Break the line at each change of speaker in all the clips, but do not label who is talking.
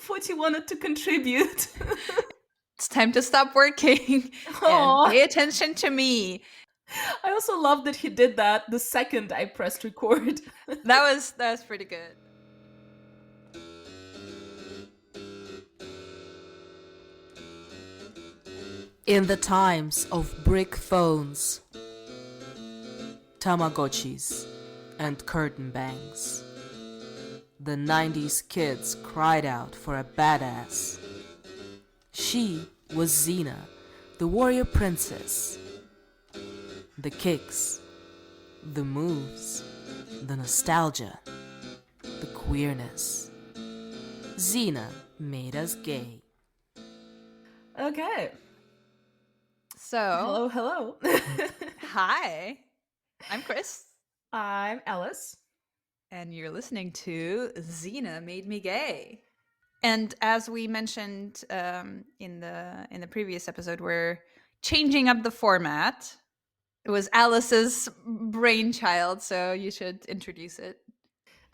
what you wanted to contribute.
It's time to stop working and
Aw.
pay attention to me.
I also love that he did that the second I pressed record.
That was pretty good.
In the times of brick phones, Tamagotchis, and curtain bangs, the 90s kids cried out for a badass. She was Xena, the warrior princess. The kicks, the moves, the nostalgia, the queerness. Xena made us gay.
Okay.
So,
Hello.
hi, I'm Kris,
I'm Ellis.
and you're listening to Xena Made Me Gay. And as we mentioned in the previous episode, we're changing up the format. It was Alice's brainchild, so you should introduce it.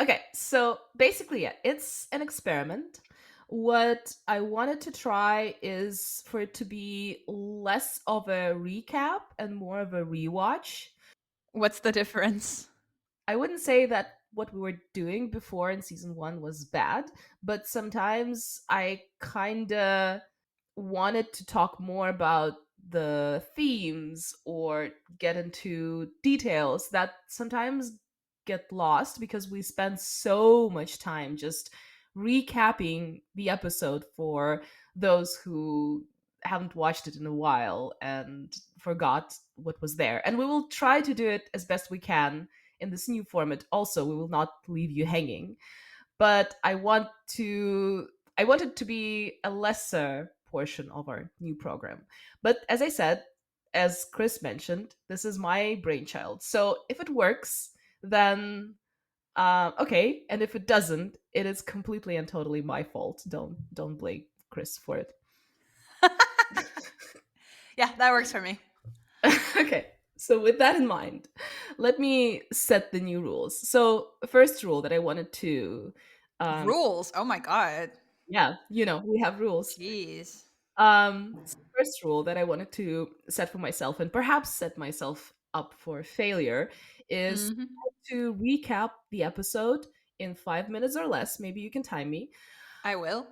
Okay, so basically, yeah, it's an experiment. What I wanted to try is for it to be less of a recap and more of a rewatch.
What's the difference?
I wouldn't say that what we were doing before in season one was bad, but sometimes I kind of wanted to talk more about the themes or get into details that sometimes get lost because we spend so much time just recapping the episode for those who haven't watched it in a while and forgot what was there. And we will try to do it as best we can in this new format. Also, we will not leave you hanging. But I want it to be a lesser portion of our new program. But as I said, as Kris mentioned, this is my brainchild. So if it works, then okay, and if it doesn't, it is completely and totally my fault. Don't blame Kris for it.
Yeah, that works for me.
Okay. So with that in mind, let me set the new rules. So first rule that I wanted to
Rules. Oh my god.
yeah, we have rules.
Jeez.
So first rule that I wanted to set for myself and perhaps set myself up for failure is
Mhm.
to recap the episode in 5 minutes or less. Maybe you can time me.
I will.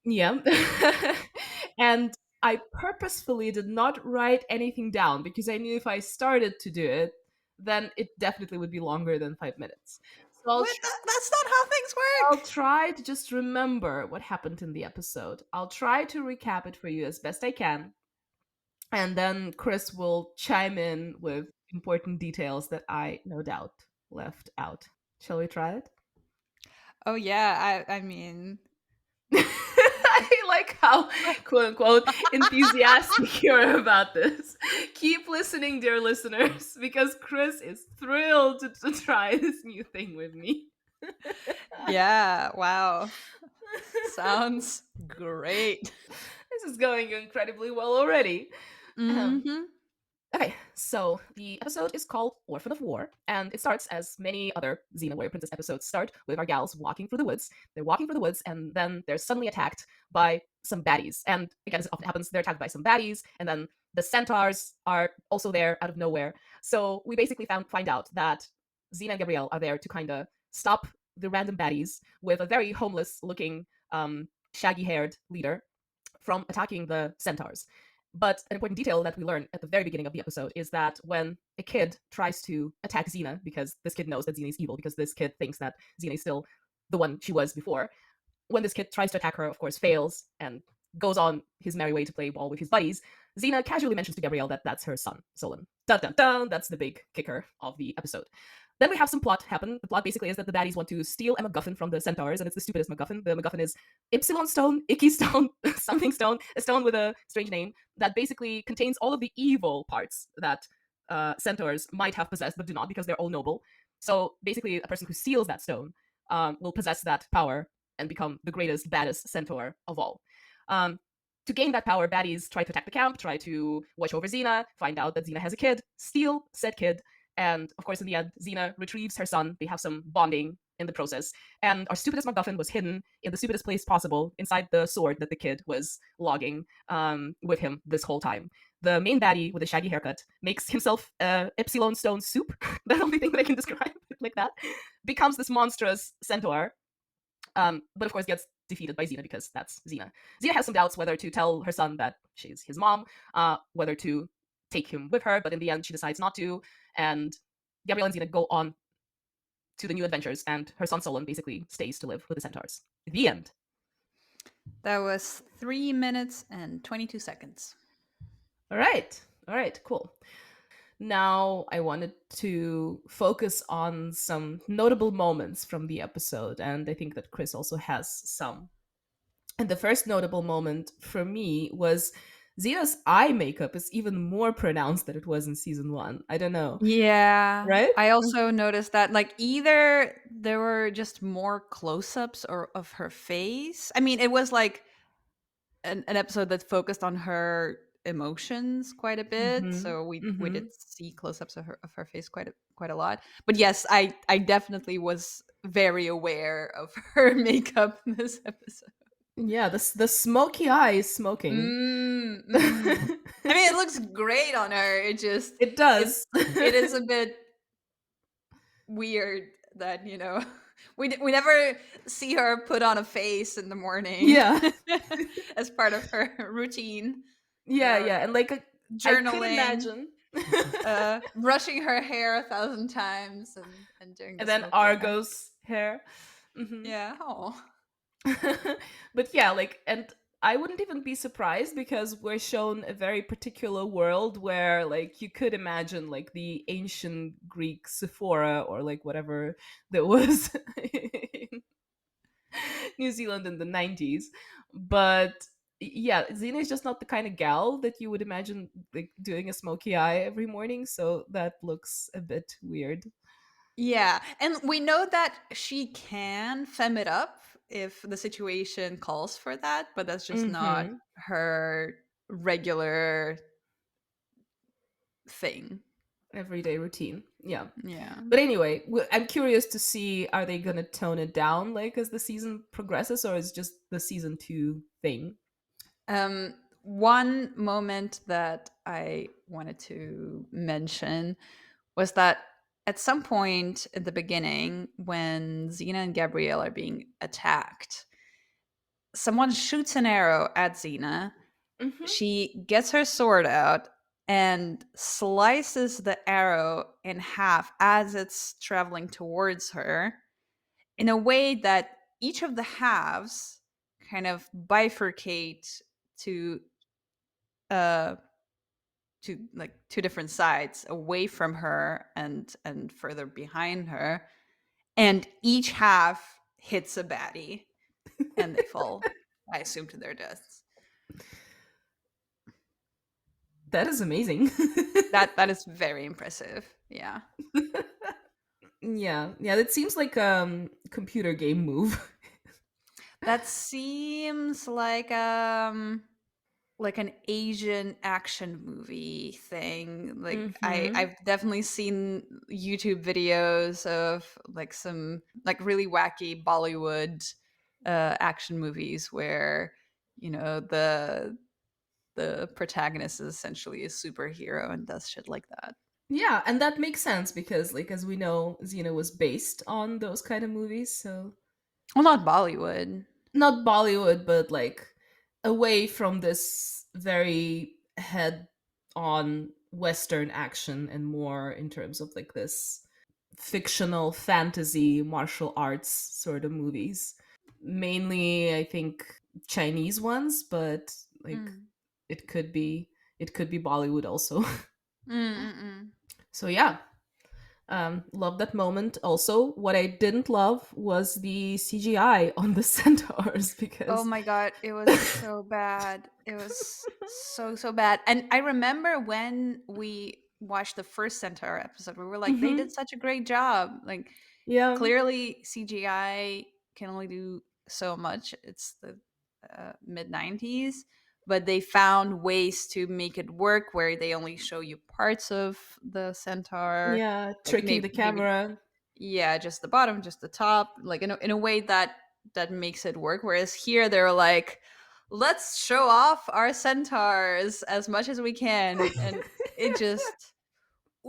Yeah. And I purposefully did not write anything down because I knew if I started to do it, then it definitely would be longer than 5 minutes. So
What? That's not how things
I'll
work.
try to just remember what happened in the episode. I'll try to recap it for you as best I can. And then Kris will chime in with important details that I no doubt left out. Shall we try it?
Oh yeah, I mean,
I like how, quote unquote, enthusiastic you're about this. Keep listening, dear listeners, because Kris is thrilled to try this new thing with me.
yeah, wow. Sounds great.
This is going incredibly well already. Um,
Mhm.
Okay, so the episode is called Orphan of War, and it starts as many other Xena Warrior Princess episodes start with our gals walking through the woods. They're walking through the woods, and then they're suddenly attacked by some baddies. And again, as it often happens, they're attacked by some baddies, and then the centaurs are also there out of nowhere. So we basically find out that Xena and Gabrielle are there to kind of stop the random baddies with a very homeless-looking, shaggy-haired leader from attacking the centaurs. But an important detail that we learn at the very beginning of the episode is that when a kid tries to attack Xena, because this kid knows that Xena is evil, because this kid thinks that Xena is still the one she was before, when this kid tries to attack her, of course, fails and goes on his merry way to play ball with his buddies, Xena casually mentions to Gabrielle that that's her son, Solon. Dun dun dun, that's the big kicker of the episode. Then we have some plot happen. The plot basically is that the baddies want to steal a MacGuffin from the centaurs, and it's the stupidest MacGuffin. The MacGuffin is Ypsilon Stone, Icky Stone, something stone, a stone with a strange name that basically contains all of the evil parts that centaurs might have possessed but do not because they're all noble. So basically, a person who steals that stone will possess that power and become the greatest, baddest centaur of all. To gain that power, baddies try to attack the camp, try to watch over Xena, find out that Xena has a kid, steal said kid, and of course, in the end, Xena retrieves her son. They have some bonding in the process. And our stupidest MacGuffin was hidden in the stupidest place possible inside the sword that the kid was logging with him this whole time. The main baddie with a shaggy haircut makes himself Epsilon stone soup. The only thing that I can describe it like that. Becomes this monstrous centaur, but of course gets defeated by Xena because that's Xena. Xena has some doubts whether to tell her son that she's his mom, whether to take him with her, but in the end she decides not to. And Gabrielle and Xena go on to the new adventures, and her son Solon basically stays to live with the centaurs. The end.
That was 3 minutes and 22 seconds.
All right, cool. Now I wanted to focus on some notable moments from the episode, and I think that Kris also has some. And the first notable moment for me was Xena's eye makeup is even more pronounced than it was in season 1. I don't know.
Yeah.
Right?
I also noticed that like either there were just more close-ups or of her face. I mean, it was like an episode that focused on her emotions quite a bit, so we did see close-ups of her face quite a lot. But yes, I definitely was very aware of her makeup in this episode.
Yeah, the smoky eye is smoking.
I mean, it looks great on her.
It does.
It is a bit weird that we never see her put on a face in the morning.
Yeah.
As part of her routine.
Yeah,
Or
and like
journaling.
I could imagine.
Brushing her hair 1,000 times and doing.
And then Argo's hair.
Yeah. Oh.
But yeah, like, and I wouldn't even be surprised because we're shown a very particular world where, like, you could imagine, like, the ancient Greek Sephora or, like, whatever there was in New Zealand in the 90s. But yeah, Xena is just not the kind of gal that you would imagine, like, doing a smoky eye every morning. So that looks a bit weird.
Yeah, and we know that she can fem it up if the situation calls for that, but that's just not her regular thing.
Everyday routine. Yeah.
Yeah.
But anyway, I'm curious to see, are they going to tone it down like as the season progresses, or is it just the season 2 thing?
One moment that I wanted to mention was that at some point in the beginning, when Xena and Gabrielle are being attacked, someone shoots an arrow at Xena. She gets her sword out and slices the arrow in half as it's traveling towards her in a way that each of the halves kind of bifurcate to like 2 different sides away from her and further behind her, and each half hits a baddie and they fall, I assume, to their deaths.
That is amazing.
that is very impressive. Yeah.
Yeah, that seems like computer game move.
That seems like an Asian action movie thing. Like I've definitely seen YouTube videos of like some like really wacky Bollywood action movies where the protagonist is essentially a superhero and does shit like that.
Yeah, and that makes sense because, like, as we know, Xena was based on those kind of movies, so
Well, not Bollywood.
Not Bollywood, but like away from this very head on Western action and more in terms of like this fictional fantasy martial arts sort of movies. Mainly, I think Chinese ones, but like it could be Bollywood also. So yeah, love that moment. Also, what I didn't love was the CGI on the centaurs because
oh my god, it was so bad. It was so bad. And I remember when we watched the first Centaur episode, we were like, they did such a great job. Like,
yeah,
clearly CGI can only do so much. It's the mid 90s, but they found ways to make it work where they only show you parts of the centaur.
yeah,
Like
tricking the camera.
yeah, just the bottom, just the top, like in a way that makes it work. Whereas here they're like, let's show off our centaurs as much as we can, and it just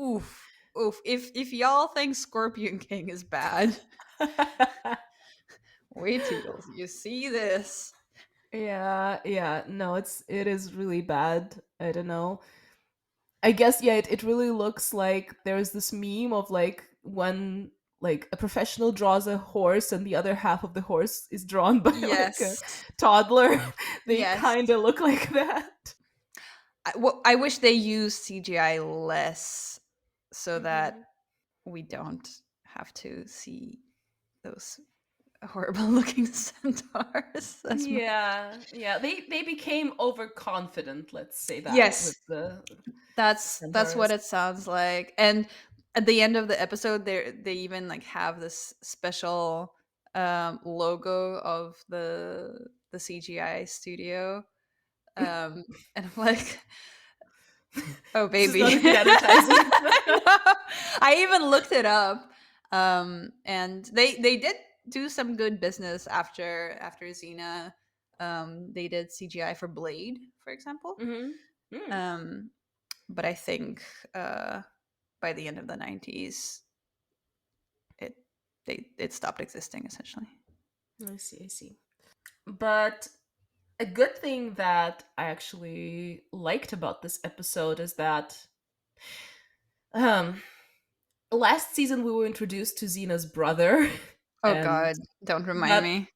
oof oof. If y'all think Scorpion King is bad, wait till you see this.
Yeah, no, it is really bad. I don't know. I guess yeah, it really looks like there's this meme of like when like a professional draws a horse and the other half of the horse is drawn by like a
Yes,
toddler. They
yes.
kind of look like that.
I wish they used CGI less so that
Mhm.
we don't have to see those horrible looking centaurs as much.
Yeah. They became overconfident, let's say that,
Yes,
with the
that's what
centaurs.
it sounds like. And at the end of the episode, they even like have this special logo of the CGI studio. And I'm like, oh
This is
baby.
not a good advertising.
I know. I even looked it up. And they did do some good business after Xena. They did CGI for Blade, for example.
Hmm. Mm.
Um, but I think uh, by the end of the 90s, it it stopped existing essentially.
I see. But a good thing that I actually liked about this episode is that um last season we were introduced to Xena's brother
Oh
and
God, don't remind
that
me.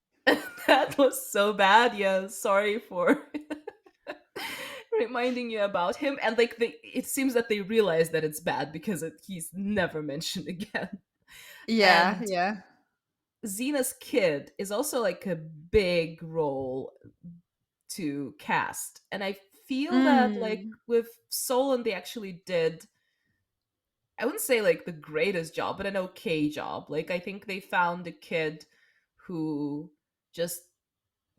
that was so bad. Yeah, sorry for reminding you about him. And like it seems that they realize that it's bad because he's never mentioned again.
Yeah,
And
yeah.
Xena's kid is also like a big role to cast. And I feel that like
Mm.
with Solon they actually did, I wouldn't say like the greatest job, but an okay job. Like I think they found a kid who just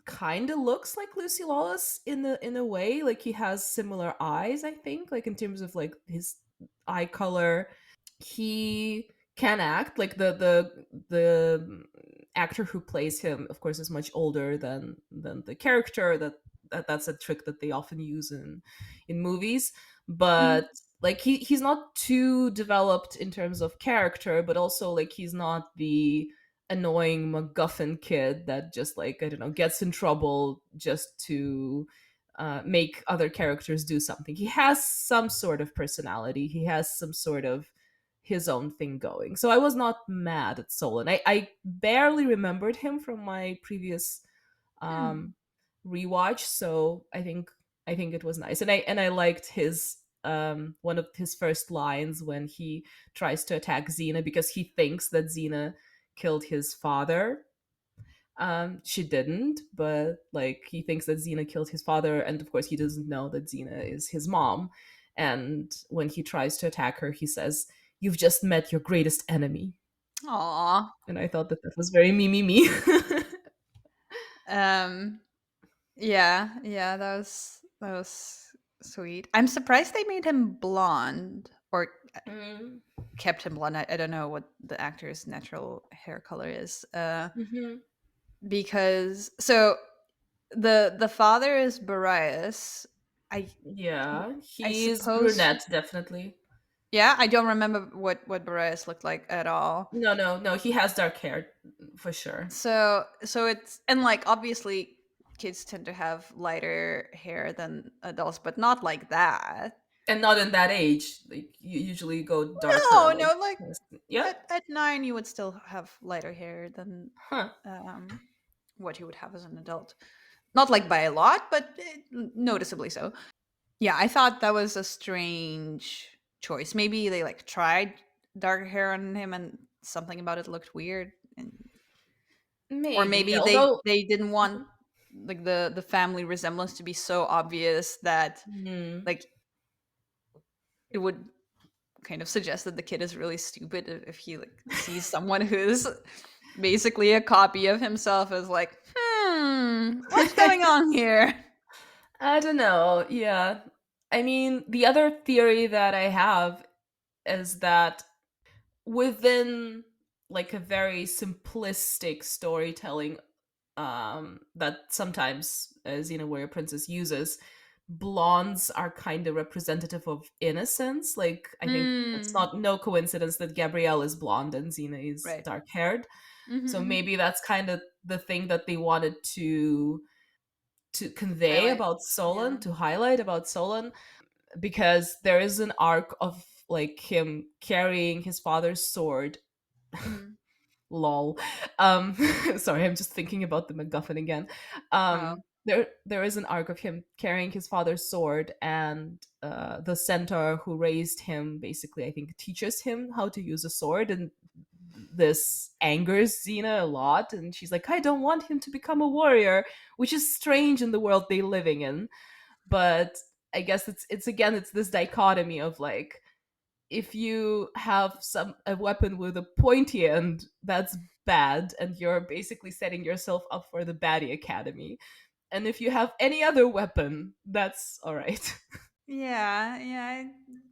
kind of looks like Lucy Lawless in a way. Like he has similar eyes, I think, like in terms of like his eye color. He can act like the actor who plays him, of course, is much older than the character. That's a trick that they often use in movies.
Mm.
But like he's not too developed in terms of character, but also like he's not the annoying MacGuffin kid that just like I don't know gets in trouble just to make other characters do something. He has some sort of personality. He has some sort of his own thing going. So I was not mad at Solon. I barely remembered him from my previous
Hmm.
um, rewatch, so I think it was nice, and I liked his one of his first lines when he tries to attack Xena because he thinks that Xena killed his father. She didn't, but like he thinks that Xena killed his father, and of course he doesn't know that Xena is his mom. And when he tries to attack her, he says, "You've just met your greatest enemy."
Aw.
And I thought that that was very me.
Um. Yeah. Yeah. That was sweet. I'm surprised they made him blonde or
Mm,
kept him blonde. I don't know what the actor's natural hair color is.
mhm.
Because so the father is Boreas. I
Yeah,
I
he's
suppose.
brunette, definitely.
Yeah, I don't remember what Boreas looked like at all.
No, he has dark hair for sure,
So it's, and like obviously kids tend to have lighter hair than adults, but not like that.
and not in that age. Like you usually go darker.
No,
Like,
no, like
yeah,
at 9 you would still have lighter hair than
huh?
um what you would have as an adult. Not like by a lot, but noticeably so. Yeah, I thought that was a strange choice. Maybe they like tried dark hair on him and something about it looked weird, and or
Maybe.
maybe
Although,
they didn't want like the family resemblance to be so obvious that
hmm,
like it would kind of suggest that the kid is really stupid if he like sees someone who's basically a copy of himself as like, what's going on here?
I don't know. Yeah, I mean, the other theory that I have is that within like a very simplistic storytelling that sometimes Xena Warrior Princess uses. Blondes are kind of representative of innocence. Like, I think it's
Mm,
not no coincidence that Gabrielle is blonde and Xena is
right.
dark haired.
Mm-hmm,
So
mm-hmm.
maybe that's kind of the thing that they wanted to convey
Highlight.
about
Yeah.
Solon, to highlight about Solon, because there is an arc of like him carrying his father's sword.
Mm.
Lol. Sorry, I'm just thinking about the MacGuffin again.
Wow.
There is an arc of him carrying his father's sword, and the centaur who raised him basically, I think, teaches him how to use a sword, and this angers Xena a lot, and she's like, I don't want him to become a warrior, which is strange in the world they're living in. But I guess it's again, it's this dichotomy of like, if you have a weapon with a pointy end, that's bad, and you're basically setting yourself up for the baddie academy. And if you have any other weapon, that's all right.
Yeah, yeah,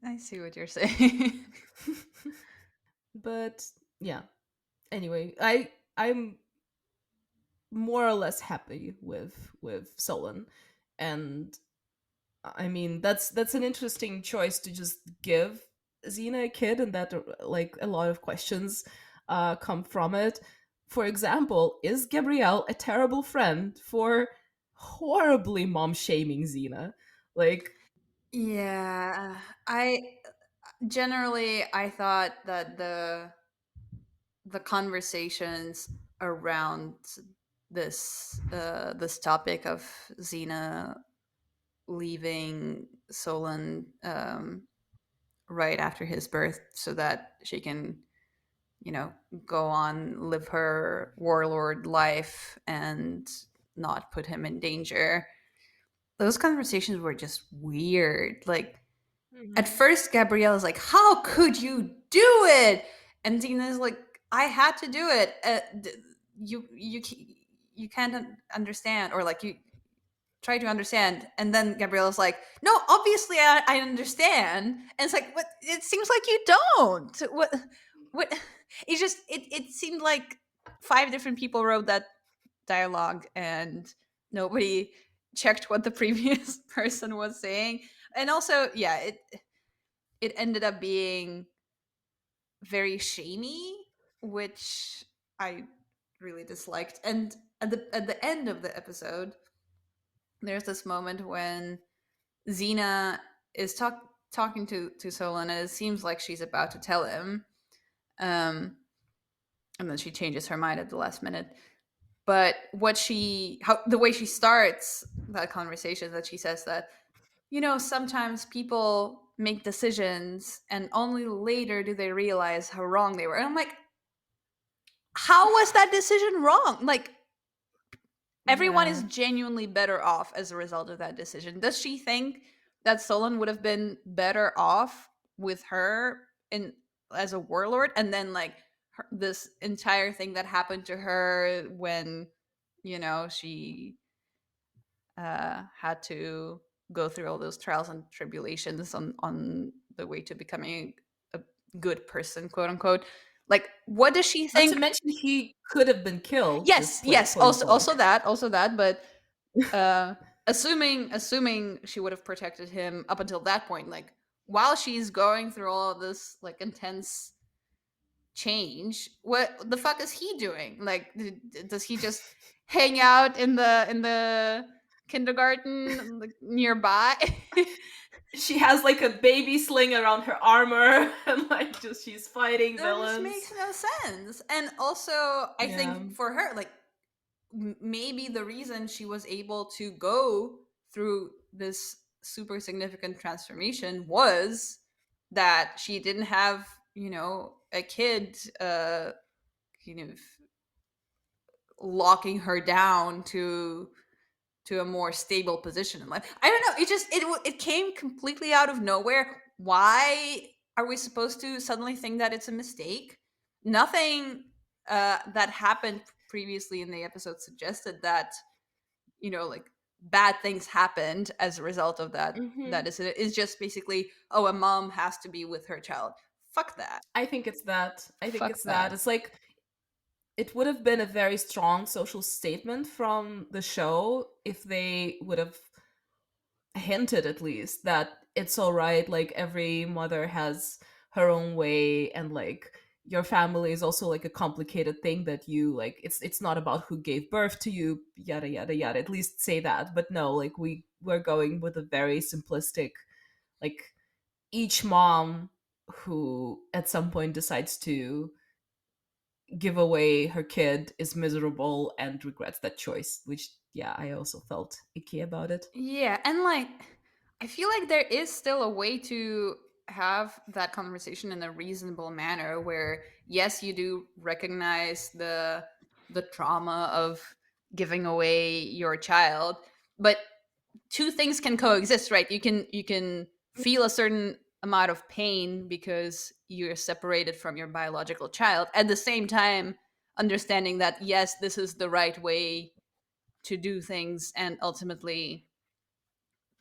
I see what you're saying.
But yeah. Anyway, I'm more or less happy with Solon, and I mean, that's an interesting choice to just give Xena a kid, and that like a lot of questions come from it. For example, is Gabrielle a terrible friend for horribly mom shaming Xena? Like,
Yeah, I generally I thought that the conversations around this topic of Xena leaving Solon right after his birth so that she can, you know, go on live her warlord life and not put him in danger. Those conversations were just weird. Like at
mhm.
first Gabrielle is like, how could you do it? And Dina's like, I had to do it. You can't understand, or like you try to understand. And then Gabriella's like, no, obviously I understand. And it's like, what? It seems like you don't. What? It seemed like five different people wrote that dialogue and nobody checked what the previous person was saying. And also, yeah, it ended up being very shamey, which I really disliked. And at the end of the episode, there's this moment when Xena is talking to Solon, and it seems like she's about to tell him, um, and then she changes her mind at the last minute. But the way she starts that conversation is that she says that, you know, sometimes people make decisions and only later do they realize how wrong they were. And I'm like, how was that decision wrong? Like, everyone is
Yeah.
genuinely better off as a result of that decision. Does she think that Solon would have been better off with her in as a warlord, and then like this entire thing that happened to her when, you know, she had to go through all those trials and tribulations on the way to becoming a good person, quote unquote. Like, what does she
Not to
think?
mention he could have been killed,
Yes,
just like
yes.
point blank.
Also that. But uh, assuming she would have protected him up until that point, like while she's going through all of this like intense change, what the fuck is he doing? Like, does he just hang out in the kindergarten like, nearby?
She has like a baby sling around her armor, and like just she's fighting
That just
villains.
makes no sense. And also, I
Yeah.
think for her, like maybe the reason she was able to go through this super significant transformation was that she didn't have, you know, a kid kind of locking her down to a more stable position in life. I don't know. It came completely out of nowhere. Why are we supposed to suddenly think that it's a mistake? Nothing that happened previously in the episode suggested that, you know, like bad things happened as a result of that
Hmm.
incident. It's just basically, a mom has to be with her child. Fuck that.
I think it's that. I think
Fuck
it's
that.
that. It's like it would have been a very strong social statement from the show if they would have hinted at least that it's all right, like every mother has her own way, and like your family is also like a complicated thing, that you like it's not about who gave birth to you, yada yada yada. At least say that. But no, like we're going with a very simplistic, like each mom who at some point decides to give away her kid is miserable and regrets that choice, which yeah, I also felt icky about it.
Yeah, and like I feel like there is still a way to have that conversation in a reasonable manner where yes, you do recognize the trauma of giving away your child, but two things can coexist, right? You can feel a certain amount of pain because you're separated from your biological child, at the same time understanding that yes, this is the right way to do things, and ultimately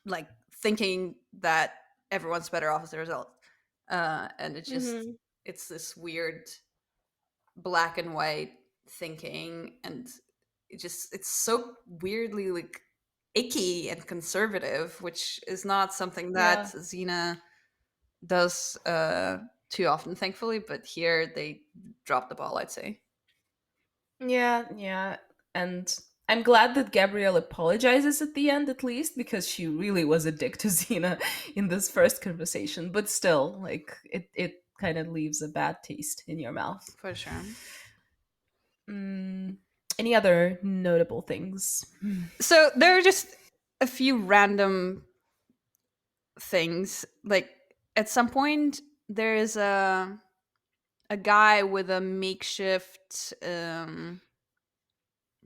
like thinking that everyone's better off as a result. And
Hmm.
it's this weird black and white thinking, and it's so weirdly like icky and conservative, which is not something that
Yeah.
Xena does too often, thankfully. But here they dropped the ball, I'd say.
Yeah, yeah. And I'm glad that Gabrielle apologizes at the end, at least, because she really was a dick to Xena in this first conversation. But still, like, it kind of leaves a bad taste in your mouth.
For sure.
Mm, any other notable things?
So there are just a few random things. Like at some point, there is a guy with a makeshift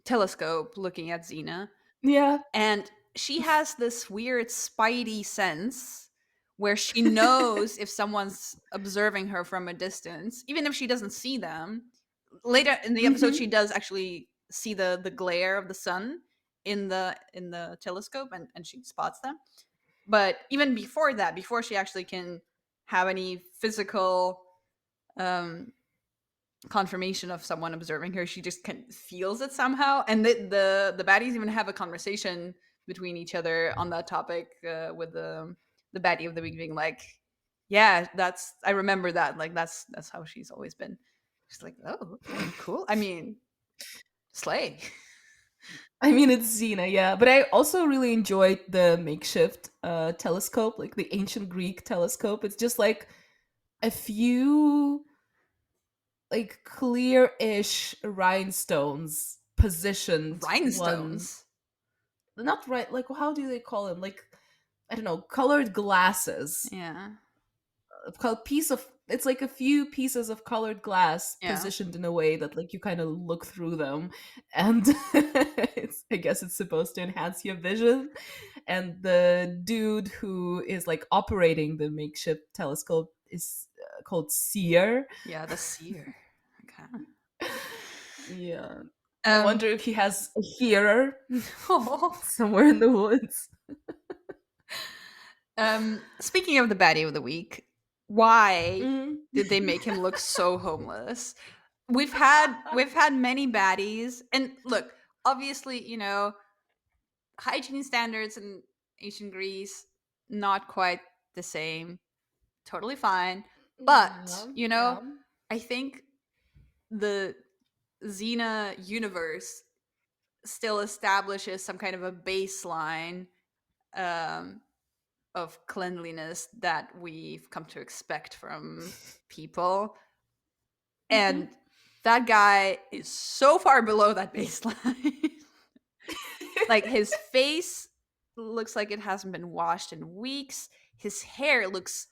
telescope looking at Xena,
Yeah.
and she has this weird spidey sense where she knows if someone's observing her from a distance, even if she doesn't see them. Later in the episode, she
Hmm.
does actually see the glare of the sun in the telescope, and she spots them. But even before that, before she actually can have any physical um confirmation of someone observing her, she just feels it somehow. And the baddies even have a conversation between each other on that topic, with the baddie of the week being like, yeah, that's, I remember that, like that's how she's always been. She's like, oh, okay, cool. I mean, slay.
I mean, it's Xena, yeah. But I also really enjoyed the makeshift telescope, like the ancient Greek telescope. It's just like a few like clear-ish rhinestones positioned one,
Rhinestones.
not right, like how do they call them, like I don't know, colored glasses,
Yeah.
called piece of, it's like a few pieces of colored glass
Yeah.
positioned in a way that like you kind of look through them, and it's, I guess it's supposed to enhance your vision. And the dude who is like operating the makeshift telescope is called Seer.
Yeah, the seer. Okay.
Yeah. I
um
wonder if he has a hearer
oh.
somewhere in the woods.
Speaking of the baddie of the week, why
Mm.
did they make him look so homeless? We've had many baddies, and look, obviously, hygiene standards in ancient Greece not quite the same. Totally fine, but
Yeah, yeah.
I think the Xena universe still establishes some kind of a baseline um, of cleanliness that we've come to expect from people.
Hmm.
And that guy is so far below that baseline. Like his face looks like it hasn't been washed in weeks. His hair looks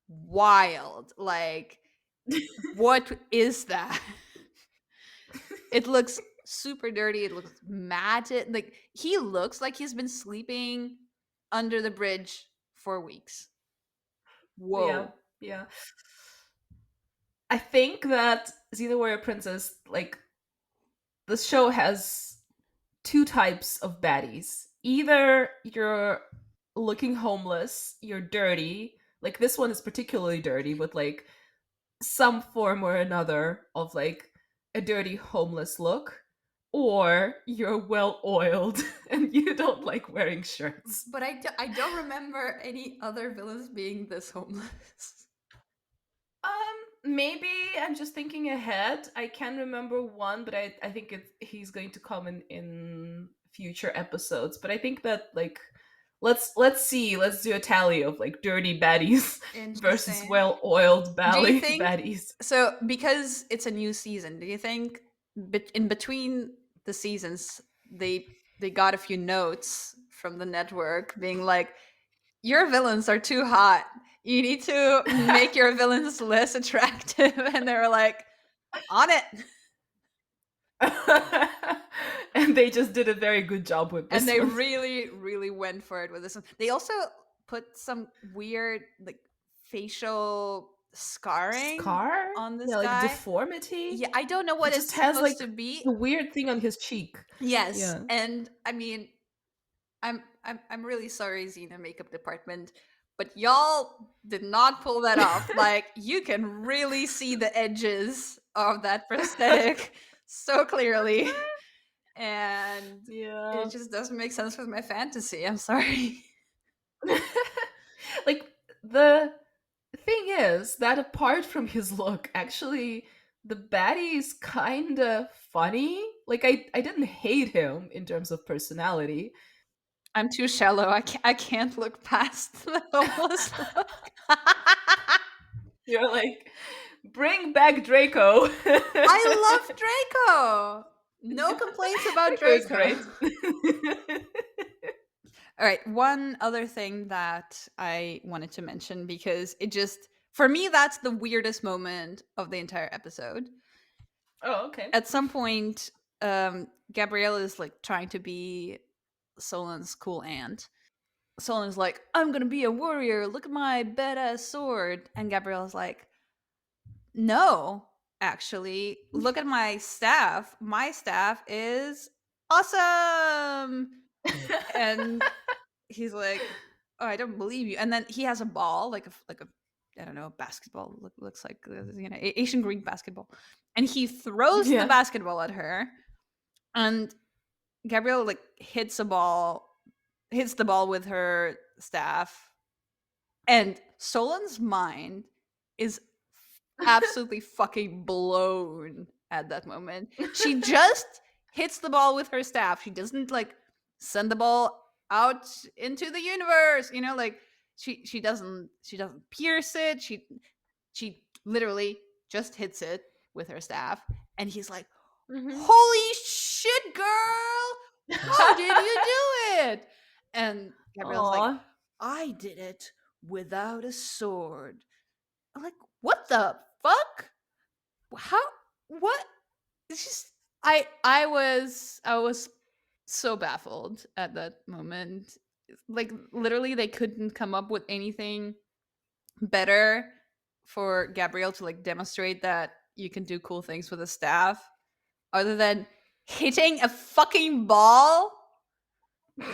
wild. Like, what is that? It looks super dirty. It looks matted. Like, he looks like he's been sleeping under the bridge for weeks.
Yeah,
Whoa.
yeah. I think that Xena Warrior Princess, like, the show has two types of baddies. Either you're looking homeless, you're dirty. Like, this one is particularly dirty, with like some form or another of like a dirty homeless look, or you're well oiled and you don't like wearing shirts.
But I don't remember any other villains being this homeless.
Maybe I'm just thinking ahead. I can remember one, but I think he's going to come in future episodes. But I think that like let's see, let's do a tally of like dirty baddies versus
Interesting.
well-oiled
Do you
bally
think
baddies.
so? Because it's a new season, do you think in between the seasons they got a few notes from the network being like, "Your villains are too hot. You need to make your villains less attractive," and they were like, "On it."
And they just did a very good job with
And
this
they
one.
really, really went for it with this one. They also put some weird like facial scarring
Scar?
on this
Yeah, like
guy.
deformity.
Yeah, I don't know
He
what
just
it's
has
supposed
like
to
a
be.
weird thing on his cheek.
Yes,
Yeah.
and I mean, I'm really sorry, Xena makeup department, but y'all did not pull that off. Like you can really see the edges of that prosthetic so clearly, and it
Yeah.
just doesn't make sense with my fantasy. I'm sorry.
Like the thing is that apart from his look, actually the baddie is kind of funny. Like I didn't hate him in terms of personality.
I'm too shallow. I can't look past the homeless look.
You're like, bring back Draco.
I love Draco. No complaints about
Draco is
Draco.
great.
All right, one other thing that I wanted to mention because it just for me that's the weirdest moment of the entire episode.
Oh, okay.
At some point, Gabrielle is like trying to be Solon's cool aunt. Solon's like, "I'm gonna be a warrior. Look at my badass sword," and Gabrielle's like, "No, actually, look at my staff. My staff is awesome." And he's like, "Oh, I don't believe you." And then he has a ball, like a I don't know, basketball. Looks like Asian green basketball, and he throws the
Yeah.
basketball at her, and Gabrielle like hits the ball with her staff, and Solon's mind is absolutely fucking blown at that moment. She just hits the ball with her staff. She doesn't like send the ball out into the universe, like she doesn't pierce it. She literally just hits it with her staff, and he's like,
Mhm.
"Holy shit, girl! How did you do it?" And Gabrielle's like,
Aw.
"I did it without a sword." I'm like, "What the fuck? How? What?" It's just I was so baffled at that moment. Like literally they couldn't come up with anything better for Gabrielle to like demonstrate that you can do cool things with a staff other than hitting a fucking ball. You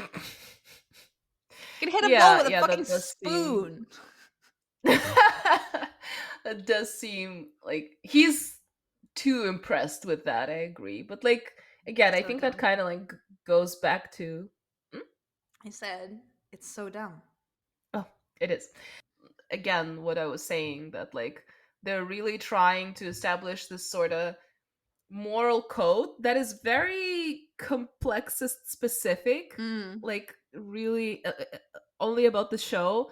can hit a ball
Yeah,
with a
yeah,
fucking
that does seem
spoon.
that does seem like he's too impressed with that. I agree. But like again, I
So
think that
dumb.
kind of like goes back to
I said it's so dumb.
oh, it is. Again, what I was saying that like they're really trying to establish this sort of moral code that is very complexist specific,
Mm.
like really only about the show.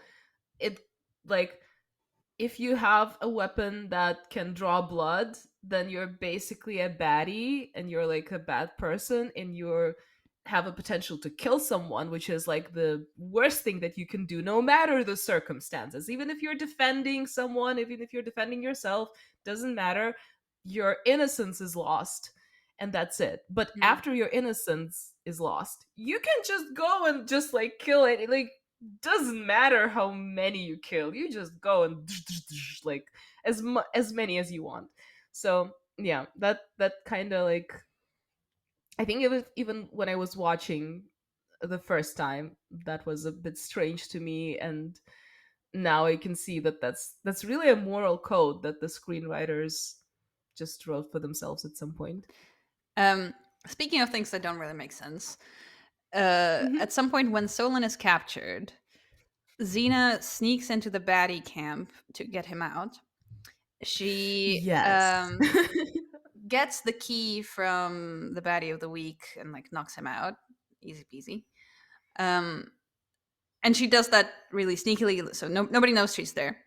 It like if you have a weapon that can draw blood, then you're basically a baddie and you're like a bad person and you're have a potential to kill someone, which is like the worst thing that you can do no matter the circumstances. Even if you're defending someone, even if you're defending yourself, doesn't matter. Your innocence is lost and that's it. But
Mm.
after your innocence is lost, you can just go and just like kill it. Like doesn't matter how many you kill, you just go and like as many as you want. So yeah, that kind of like I think it was even when I was watching the first time that was a bit strange to me, and now I can see that that's really a moral code that the screenwriters just wrote for themselves at some point.
Speaking of things that don't really make sense,
Mhm.
at some point when Solon is captured, Xena sneaks into the baddie camp to get him out. She
Yes.
gets the key from the baddie of the week and like knocks him out. Easy peasy. And she does that really sneakily, so nobody knows she's there.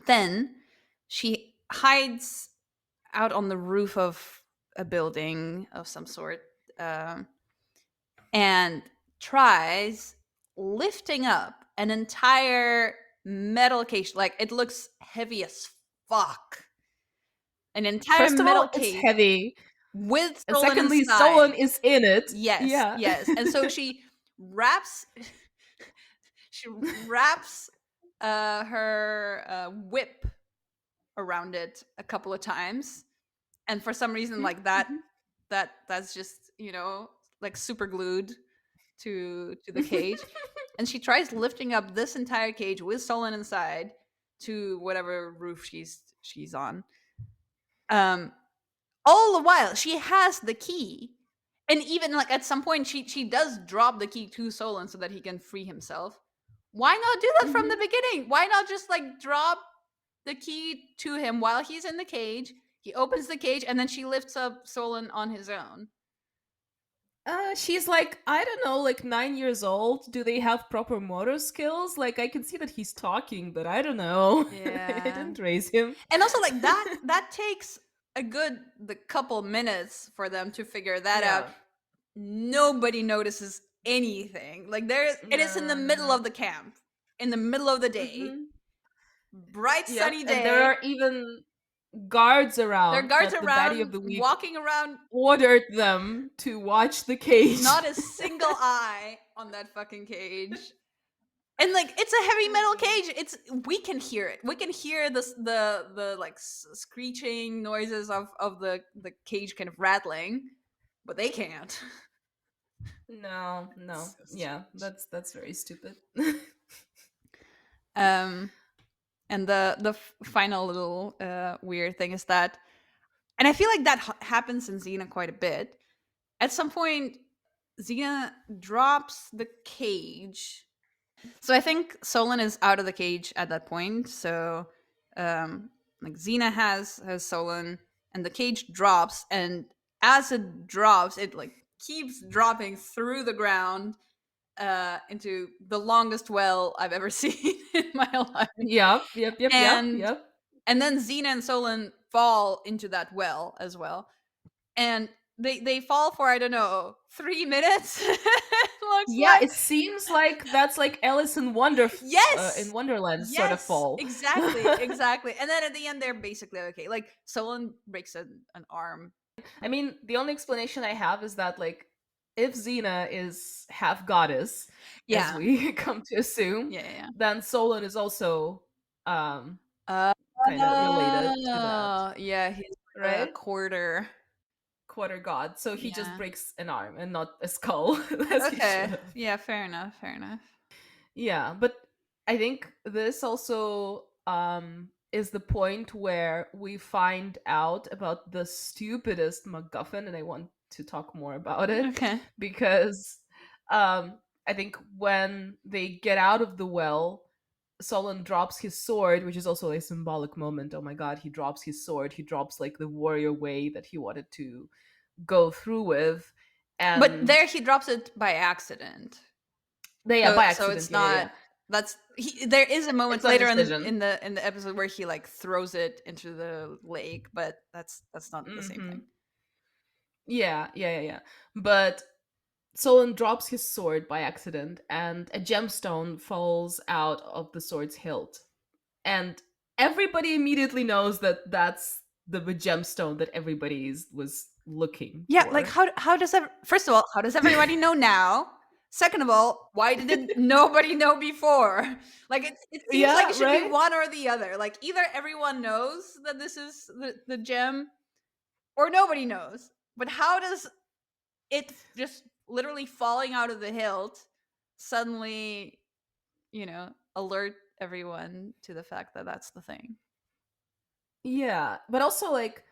Then she hides out on the roof of a building of some sort, and tries lifting up an entire metal cage. Like, it looks heavy as fuck. An entire
First of
metal
all, it's
cage
heavy.
with
And
Solon
secondly,
inside.
Solon is in it.
Yes,
Yeah.
yes. And so she wraps she wraps her whip around it a couple of times, and for some reason, like
Mhm.
that's just, like super glued to the cage. And she tries lifting up this entire cage with Solon inside to whatever roof she's on. Um, all the while she has the key, and even like at some point she does drop the key to Solon so that he can free himself. Why not do that from the
Mhm.
beginning? Why not just like drop the key to him while he's in the cage? He opens the cage and then she lifts up Solon on his own.
She's like, I don't know, like 9 years old. Do they have proper motor skills? Like, I can see that he's talking, but I don't know. I
Yeah.
didn't raise him.
And also like that takes a good the couple minutes for them to figure that out.
Yeah.
Nobody notices anything. Like, it is in the
No,
middle
no.
of the camp, in the middle of the day,
Hmm.
bright
Yep.
sunny
And there
day.
are even guards
There are
around
guards
that the baddie
around
of the week
walking around,
ordered them to watch the cage.
not a single eye on that fucking cage. And like, it's a heavy metal cage. We can hear it. We can hear the like screeching noises of the cage kind of rattling, but they can't.
No, no.
So
Yeah,
strange.
that's very stupid.
Um, and the final little weird thing is that, and I feel like that happens in Xena quite a bit. At some point, Xena drops the cage. So I think Solon is out of the cage at that point. So, like, Xena has Solon, and the cage drops, and as it drops, it like keeps dropping through the ground into the longest well I've ever seen in my life.
Yep, yep, yep, yep,
And
yep.
and then Xena and Solon fall into that well as well. And they fall for, I don't know, 3 minutes. It looks
Yeah,
like.
it seems like that's like Alice in in
Yes,
Wonderland sort of
yes,
fall.
exactly, exactly. And then at the end, they're basically okay. Like, Solon breaks an arm.
I mean, the only explanation I have is that like if Xena is half goddess, as
Yeah,
we come to assume,
yeah, yeah.
then Solon is also um
Yeah.
kind of related to that,
Yeah, he's like a
right?
quarter.
Quarter god. So he just
Yeah.
breaks an arm and not a skull as he should
Okay.
have.
Yeah, fair enough. Fair enough.
Yeah, but I think this also is the point where we find out about the stupidest MacGuffin, and I want to talk more about it
Okay.
because I think when they get out of the well, Solon drops his sword, which is also a symbolic moment. Oh my god, he drops his sword. He drops like the warrior way that he wanted to go through with,
But
and
there he drops it by accident.
yeah,
So
by
so
accident.
it's
Yeah, yeah,
not
yeah.
there is a moment
It's a
later
decision.
in the episode where he like throws it into the lake, but that's not the same
Hmm.
thing.
Yeah, yeah, yeah, yeah. But Solon drops his sword by accident, and a gemstone falls out of the sword's hilt. And everybody immediately knows that that's the gemstone that was looking
Yeah, like,
for.
how does first of all, how does everybody know now? Second of all, why didn't nobody know before? Like, it seems like
Yeah,
it should be
right?
one or the other. Like, either everyone knows that this is the gem, or nobody knows. But how does it just literally falling out of the hilt suddenly, alert everyone to the fact that that's the thing?
Yeah. But also, like,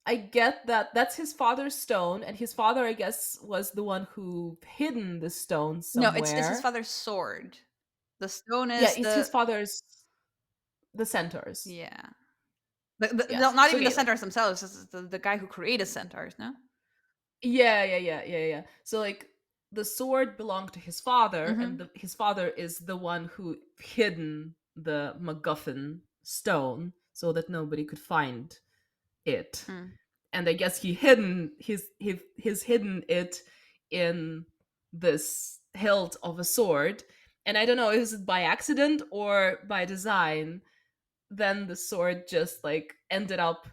I get that that's his father's stone, and his father, I guess, was the one who hidden the stone
No, it's his
somewhere.
father's sword. The stone
Yeah,
is
it's his father's the centaurs.
yeah.
Yes.
Not
So
even the
okay, like
centaurs themselves. This is the guy who created centaurs. No.
yeah. So like the sword belonged to his father, and
Mm-hmm.
his father is the one who hidden the MacGuffin stone so that nobody could find it.
Mm.
And I guess he's hidden it in this hilt of a sword. And I don't know, is it by accident or by design? Then the sword just like ended up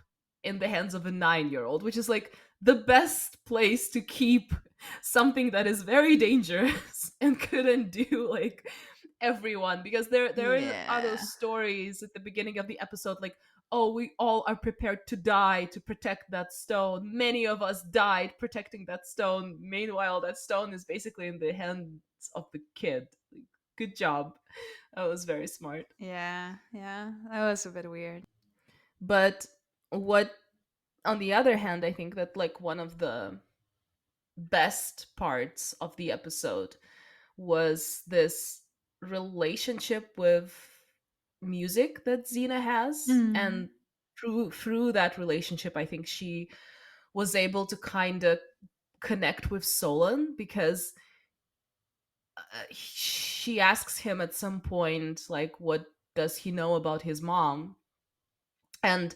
in the hands of a 9-year-old, which is like the best place to keep something that is very dangerous and couldn't do like everyone, because there are those
Yeah.
stories at the beginning of the episode like, oh, we all are prepared to die to protect that stone, many of us died protecting that stone, meanwhile that stone is basically in the hands of the kid. Like, good job, that was very smart.
Yeah. Yeah. That was a bit weird.
But what, on the other hand, I think that like one of the best parts of the episode was this relationship with music that Xena has.
Mm.
And through that relationship, I think she was able to kind of connect with Solon, because she asks him at some point like, what does he know about his mom? And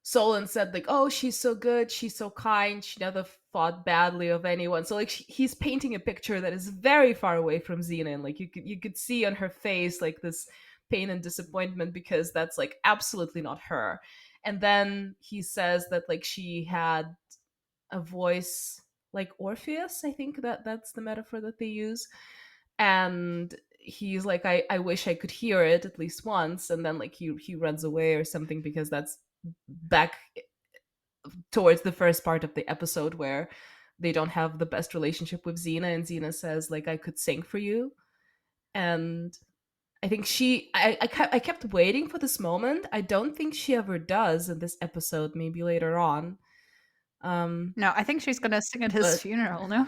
Solon said like, "Oh, she's so good, she's so kind, she never fought badly of anyone." So like he's painting a picture that is very far away from Xena, and like you could see on her face like this pain and disappointment, because that's like absolutely not her. And then he says that like she had a voice like Orpheus. I think that's the metaphor that they use. And he's like, I wish I could hear it at least once. And then like he runs away or something, because that's back towards the first part of the episode where they don't have the best relationship with Xena, and Xena says like, I could sing for you. And I think I kept waiting for this moment. I don't think she ever does in this episode, maybe later on.
No, I think she's gonna sing at his
But
funeral. No.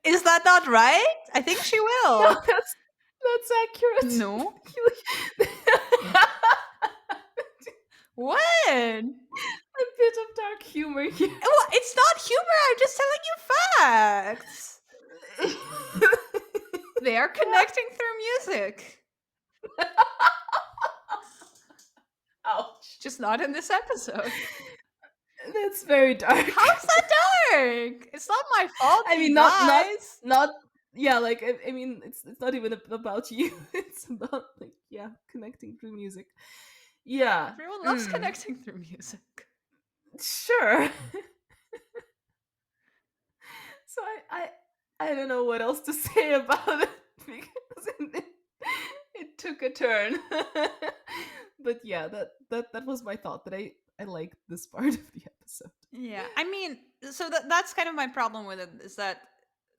Is that not right? I think she
no,
will.
that's accurate.
No. What?
A bit of dark humor here.
Well, it's not humor. I'm just telling you facts. They are connecting through music.
Ouch.
Just not in this episode.
That's very dark.
How's that dark? It's not my fault.
I mean, not. Yeah, like I mean, it's not even about you. It's about like, yeah, connecting through music. Yeah.
Everyone loves connecting through music.
Sure. So I don't know what else to say about it, because it took a turn. But yeah, that was my thought, that I liked this part of the episode.
Yeah, I mean, so that's kind of my problem with it, is that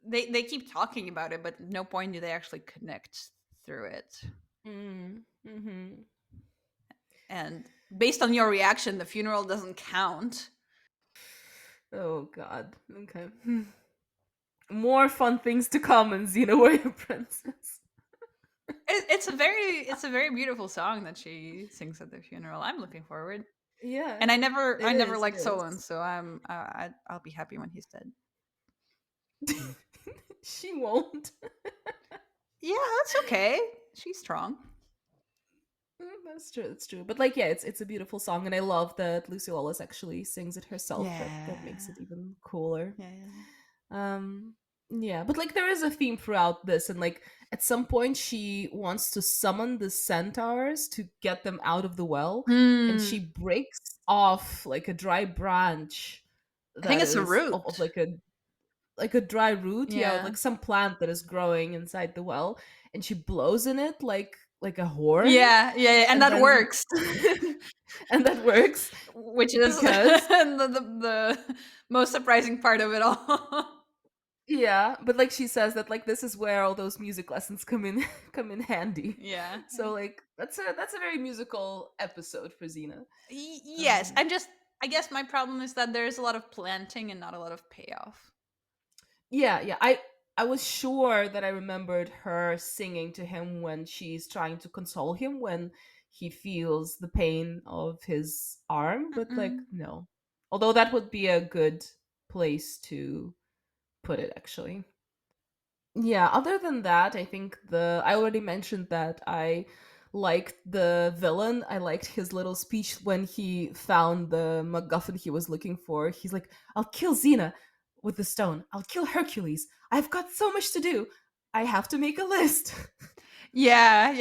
they keep talking about it, but at no point do they actually connect through it.
Mm-hmm.
And based on your reaction, the funeral doesn't count.
Oh God. Okay. More fun things to come in Xena Warrior Princess.
It's a very beautiful song that she sings at the funeral. I'm looking forward.
Yeah.
And I never liked
It
Solon,
is.
so I'll be happy when he's dead.
She won't.
Yeah, that's okay. She's strong.
That's true. That's true. But like, yeah, it's a beautiful song, and I love that Lucy Lawless actually sings it herself. That makes it even cooler.
Yeah.
Yeah, but like there is a theme throughout this, and like at some point she wants to summon the centaurs to get them out of the well, and she breaks off like a dry branch
I think
that
it's a
is
root.
of like a dry root, yeah, of
Yeah.
like some plant that is growing inside the well, and she blows in it like a horn.
Yeah, and that
then
works.
and that works,
Which is
because
the most surprising part of it all.
Yeah, but like she says that like this is where all those music lessons come in come in handy.
Yeah.
So like that's a very musical episode for Xena.
Yes,
Um
I guess my problem is that there's a lot of planting and not a lot of payoff.
yeah, I was sure that I remembered her singing to him when she's trying to console him when he feels the pain of his arm, but like
Mm-mm.
no. Although that would be a good place to put it actually. Yeah, other than that, I think I already mentioned that I liked the villain. I liked his little speech when he found the MacGuffin he was looking for. He's like, I'll kill Xena with the stone. I'll kill Hercules. I've got so much to do. I have to make a list.
Yeah.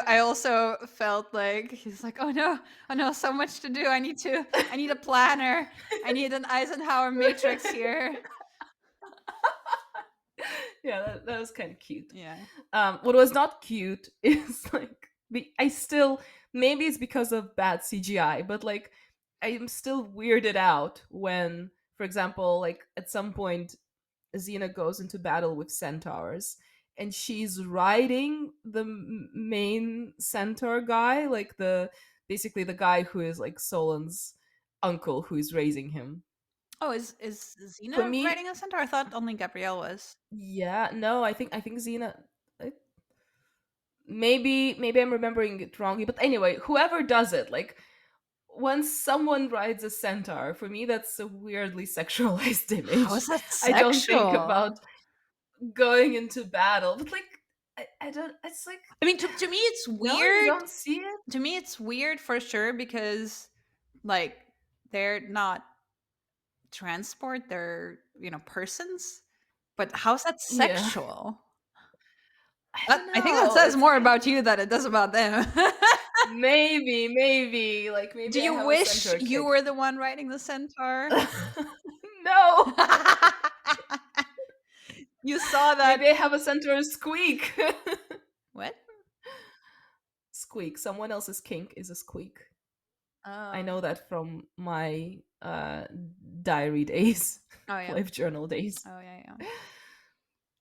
I also felt like he's like, oh no, so much to do. I need a planner. I need an Eisenhower matrix here.
Yeah, that was kind of cute.
Yeah.
What was not cute is like I still, maybe it's because of bad CGI, but like I am still weirded out when, for example, like at some point Xena goes into battle with centaurs and she's riding the main centaur guy, like the basically the guy who is like Solon's uncle who is raising him.
Oh, is
For
Xena
me,
writing a centaur? I thought only Gabrielle was.
yeah, no, I think Xena. Maybe I'm remembering it wrongly, but anyway, whoever does it, like when someone rides a centaur, for me that's a weirdly sexualized
How
image.
is that
I don't think
sexual?
about going into battle, but like I don't. It's like
I mean, to me, it's
no, you
weird.
don't see it.
To me, it's weird for sure because, like, they're not transport; they're persons. But how's that
Yeah,
sexual?
I
That,
don't
I think that
know.
says
It's
more
like
about you than it does about them.
maybe like
Do
maybe I
you
have a
wish
centaur
you
kick.
were the one riding the centaur?
No,
You saw that.
maybe I have a centaur squeak.
What?
Squeak. Someone else's kink is a squeak. I
Oh,
know that from my diary days,
oh yeah.
life journal days.
Oh yeah, yeah.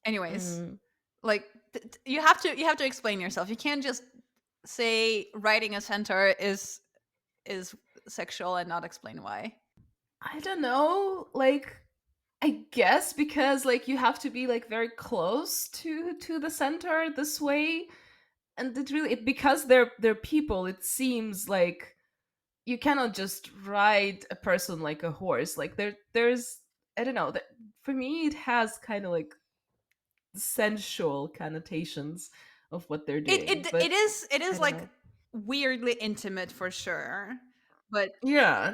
Anyways,
Mm.
like you have to explain yourself. You can't just say riding a centaur is sexual and not explain why.
I don't know. Like, I guess because like you have to be like very close to the center this way, and because they're people. It seems like you cannot just ride a person like a horse. Like there's I don't know. That for me, it has kind of like sensual connotations of what they're doing. But
It
I
is
don't
like
know.
weirdly intimate for sure. But
Yeah.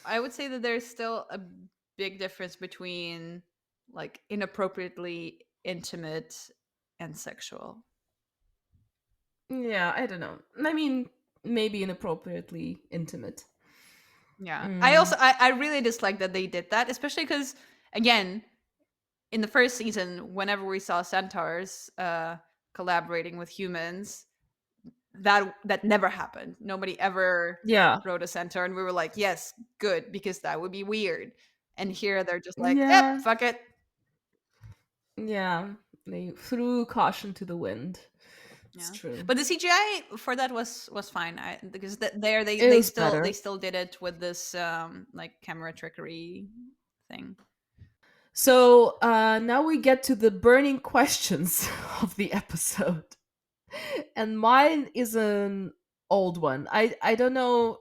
I would say that there's still a big difference between like inappropriately intimate and sexual.
Yeah, I don't know. I mean, maybe inappropriately intimate.
Yeah.
Mm.
I really dislike that they did that, especially because again, in the first season, whenever we saw centaurs collaborating with humans, that never happened. Nobody ever
Yeah.
rode a centaur, and we were like, yes, good, because that would be weird. And here they're just like, yep,
Yeah.
fuck it.
Yeah. They threw caution to the wind. It's
Yeah,
true.
but the CGI for that was fine. Because there
It was better.
they still did it with this like camera trickery thing.
So now we get to the burning questions of the episode. And mine is an old one. I don't know.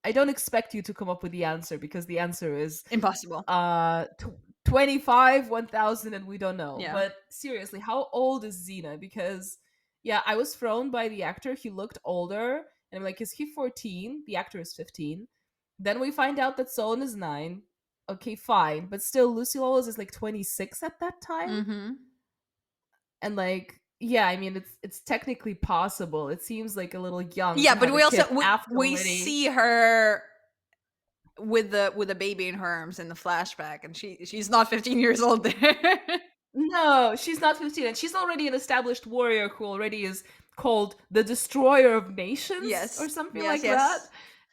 I don't expect you to come up with the answer because the answer is
Impossible.
uh tw 25 1000 and we don't know,
Yeah.
but seriously, how old is Xena? Because yeah, I was thrown by the actor. He looked older and I'm like, is he 14? The actor is 15. Then we find out that Solon is 9. Okay, fine, but still Lucy Lawless is like 26 at that time.
Mm-hmm.
And like yeah, I mean it's technically possible. It seems like a little young
Yeah,
to
but
have a
we also
kid after
we
already.
see her with the baby in her arms in the flashback, and she's not 15 years old there.
No, she's not 15, and she's already an established warrior who already is called the Destroyer of Nations or
Yes,
something
yes,
like that.
yes.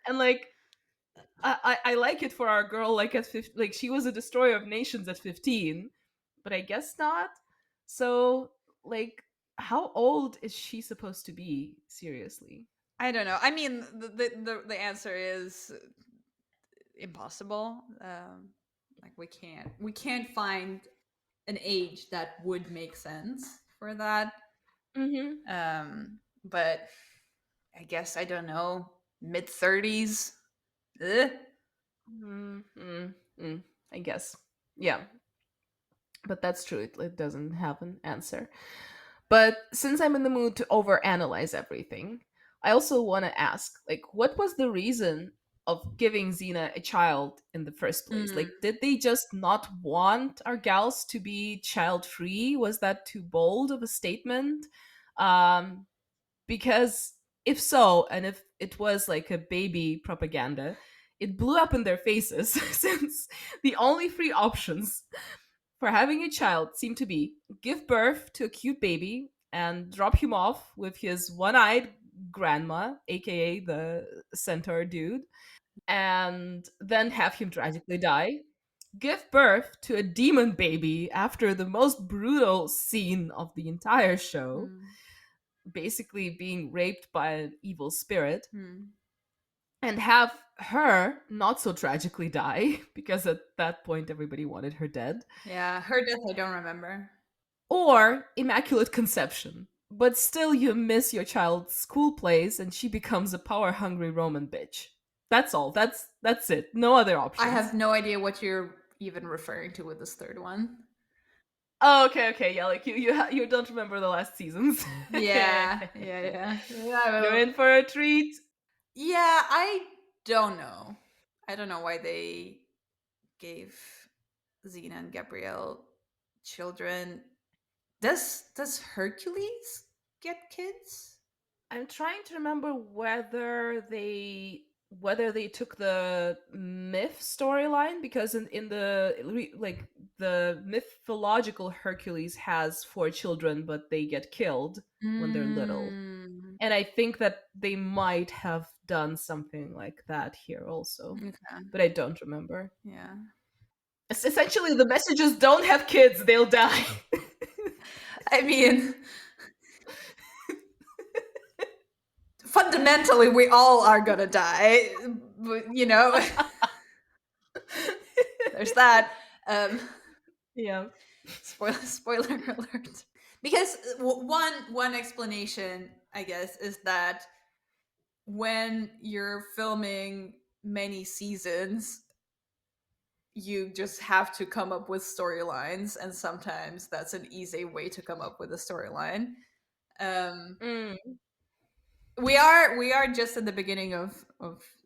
And like, I like it for our girl. Like at 15, like she was a Destroyer of Nations at 15. but I guess not. So, like, how old is she supposed to be? Seriously.
I don't know. I mean, the answer is impossible. Like we can't find an age that would make sense for that.
Mm-hmm.
But I guess I don't know, mid 30s. Ugh.
Mm-hmm. I guess. Yeah, but that's true. It doesn't have an answer. But since I'm in the mood to overanalyze everything, I also want to ask, like, what was the reason of giving Xena a child in the first place?
Mm,
Like, did they just not want our gals to be child free? Was that too bold of a statement? Um, because if so, and if it was like a baby propaganda, it blew up in their faces since the only free options for having a child seem to be give birth to a cute baby and drop him off with his one eyed grandma, aka the centaur dude, and then have him tragically die. Give birth to a demon baby after the most brutal scene of the entire show,
mm,
basically being raped by an evil spirit,
mm.
and have her not so tragically die because at that point everybody wanted her dead.
Yeah, her death I don't remember.
Or immaculate conception. But still, you miss your child's school plays, and she becomes a power-hungry Roman bitch. That's all. That's it. No other
I
options.
have no idea what you're even referring to with this third one.
Oh, okay, okay, yeah. Like you don't remember the last seasons.
Yeah, yeah, yeah. Yeah,
You're
well,
in for a treat.
yeah, I don't know. I don't know why they gave Xena and Gabrielle children. Does Hercules get kids?
I'm trying to remember whether they took the myth storyline because in like the mythological Hercules has four children but they get killed when they're little.
Mm,
And I think that they might have done something like that here also,
okay,
but I don't remember.
yeah.
Essentially, the messages don't have kids; they'll die.
I mean, fundamentally, we all are gonna die. But, there's that. Um,
Yeah.
spoiler alert. Because one explanation, I guess, is that when you're filming many seasons, you just have to come up with storylines, and sometimes that's an easy way to come up with a storyline. Um,
Mm.
we are just at the beginning of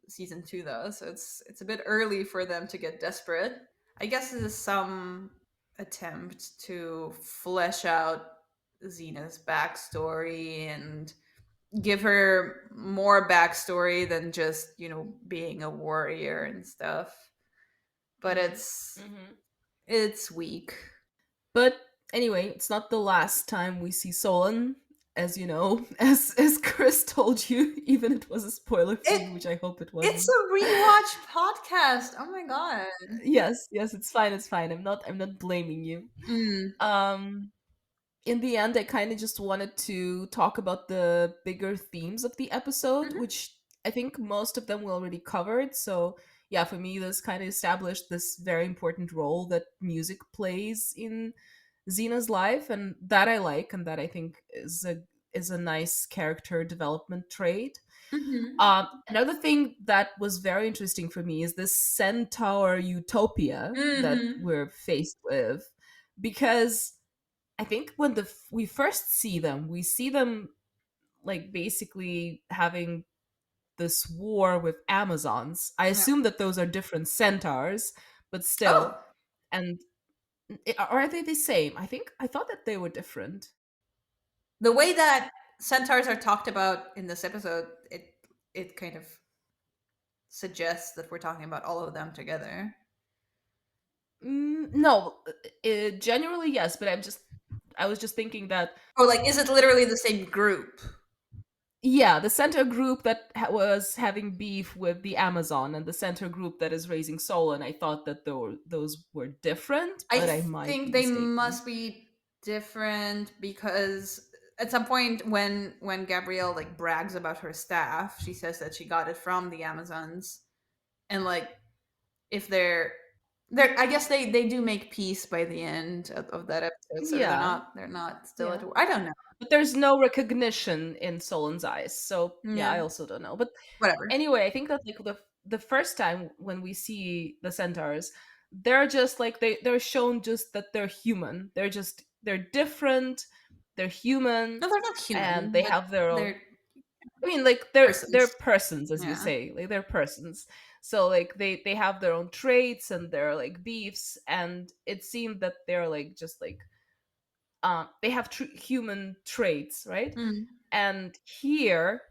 season 2 though, so it's a bit early for them to get desperate. I guess it is some attempt to flesh out Xena's backstory and give her more backstory than just being a warrior and stuff, but
Mm.
it's
Hmm.
it's weak.
But anyway, it's not the last time we see Solon, as you know, as Chris told you, even it was a spoiler for
it
you, which I hope it
it's
wasn't.
a rewatch podcast. Oh my god.
Yes, yes, it's fine, it's fine. I'm not blaming you.
Mm.
Um in the end, I kind of just wanted to talk about the bigger themes of the episode,
Mhm.
which I think most of them we already covered. So, yeah, for me, this kind of established this very important role that music plays in Xena's life, and that I like, and that I think is a nice character development trait.
Mhm.
Another thing that was very interesting for me is this centaur utopia that
Mhm.
we're faced with, because I think when we first see them, we see them like basically having this war with Amazons. I
Yeah.
assume that those are different centaurs, but still.
Oh,
And are they the same? I thought that they were different.
the way that centaurs are talked about in this episode, it kind of suggests that we're talking about all of them together.
No, generally yes, but I was just thinking that
Or like, is it literally the same group?
Yeah, the center group that was having beef with the Amazon, and the center group that is raising Solon. I thought that those were different,
I
but I might
think
be
they
mistaken.
must be different because at some point when Gabrielle like brags about her staff, she says that she got it from the Amazons, and like if they're I guess they do make peace by the end of that episode, so
Yeah,
they're not still at
yeah.
war. I don't know.
But there's no recognition in Solon's eyes. So yeah, I
Yeah,
also don't know. But
whatever.
anyway, I think that like the first time when we see the centaurs, they're just like they're shown just that they're human. They're different, they're human,
No, they're not
and
human,
they
but
have their own.
they're
I mean, like they're
persons.
persons, as you
Yeah.
say, like they're persons. So like they have their own traits and their like beefs, and it seemed that they're like just like they have human traits, right?
Mm.
And here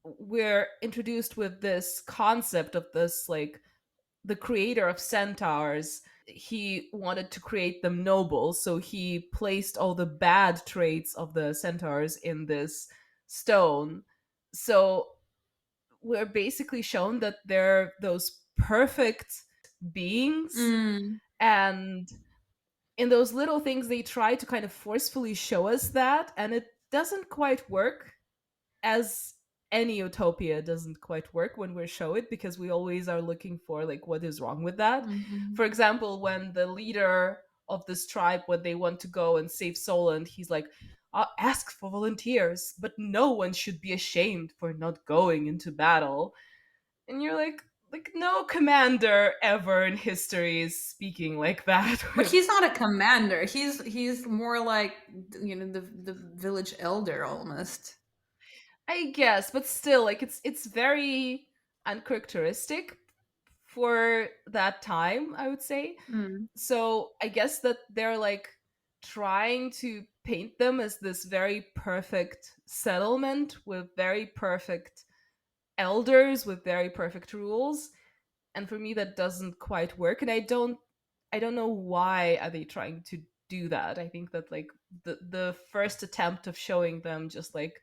we're introduced with this concept of this like the creator of centaurs. He wanted to create them noble, so he placed all the bad traits of the centaurs in this stone. So we're basically shown that they're those perfect beings,
Mm.
and in those little things they try to kind of forcefully show us that, and it doesn't quite work, as any utopia doesn't quite work when we're shown it, because we always are looking for like what is wrong with that.
Mhm.
For example, when the leader of this tribe, when they want to go and save Solent, he's like, ask for volunteers, but no one should be ashamed for not going into battle. And you're like no commander ever in history is speaking like that.
But he's not a commander. He's more like the village elder almost.
I guess, but still, like it's very uncharacteristic for that time, I would say.
Mm.
So I guess that they're like trying to paint them as this very perfect settlement with very perfect elders with very perfect rules. And for me that doesn't quite work. And I don't know why are they trying to do that. I think that like the first attempt of showing them just like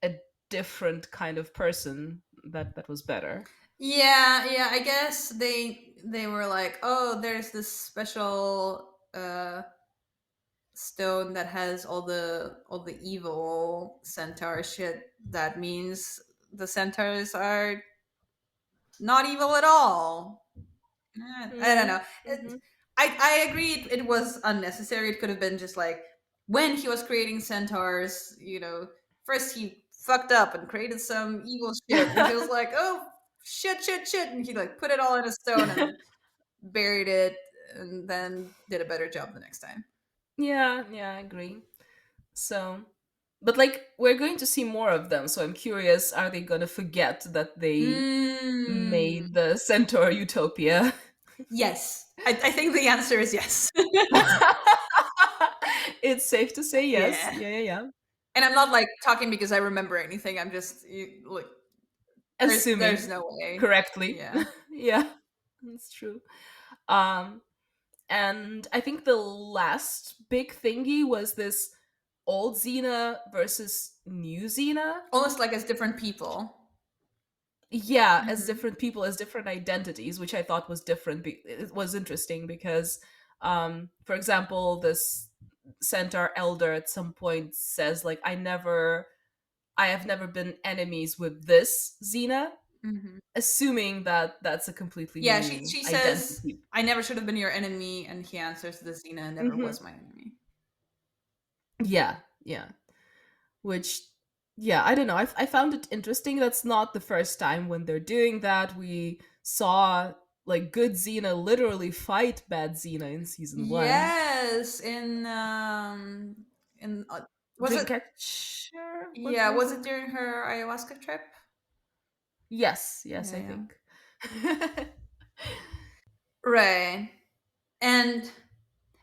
a different kind of person, that was better.
Yeah, yeah. I guess they were like, oh, there's this special stone that has all the evil centaur shit. That means the centaurs are not evil at all. I don't
Mm-hmm.
know.
Mm-hmm.
I agree it was unnecessary. It could have been just like when he was creating centaurs, first he fucked up and created some evil shit, and he was like, oh shit, shit, shit, and he like put it all in a stone and buried it, and then did a better job the next time.
Yeah, yeah, I agree. So, but like we're going to see more of them, so I'm curious, are they going to forget that they
Mm,
made the centaur utopia?
yes, I think the answer is yes.
It's safe to say yes.
Yeah,
Yeah, yeah, yeah.
and I'm not like talking because I remember anything. I'm just look. There's
Assuming
no way.
correctly.
Yeah.
Yeah, that's true. Um, and I think the last big thingy was this old Xena versus new Xena.
Almost like as different people.
Yeah, as
Hmm.
different people, as different identities, which I thought was different. It was interesting because, for example, this centaur elder at some point says like, I have never been enemies with this Xena,"
Hmm.
assuming that that's a completely
Yeah, she
new
she says,
identity.
"I never should have been your enemy," and he answers, "The Xena never
Hmm.
was my enemy."
Yeah, yeah. Which, yeah, I don't know. I found it interesting. That's not the first time when they're doing that. We saw like good Xena literally fight bad Xena in season one.
Yes, in was it?
Dreamcatcher? What
Yeah,
was
was
it?
it during her ayahuasca trip?
Yes, yes,
Yeah,
I
yeah.
think.
Right. And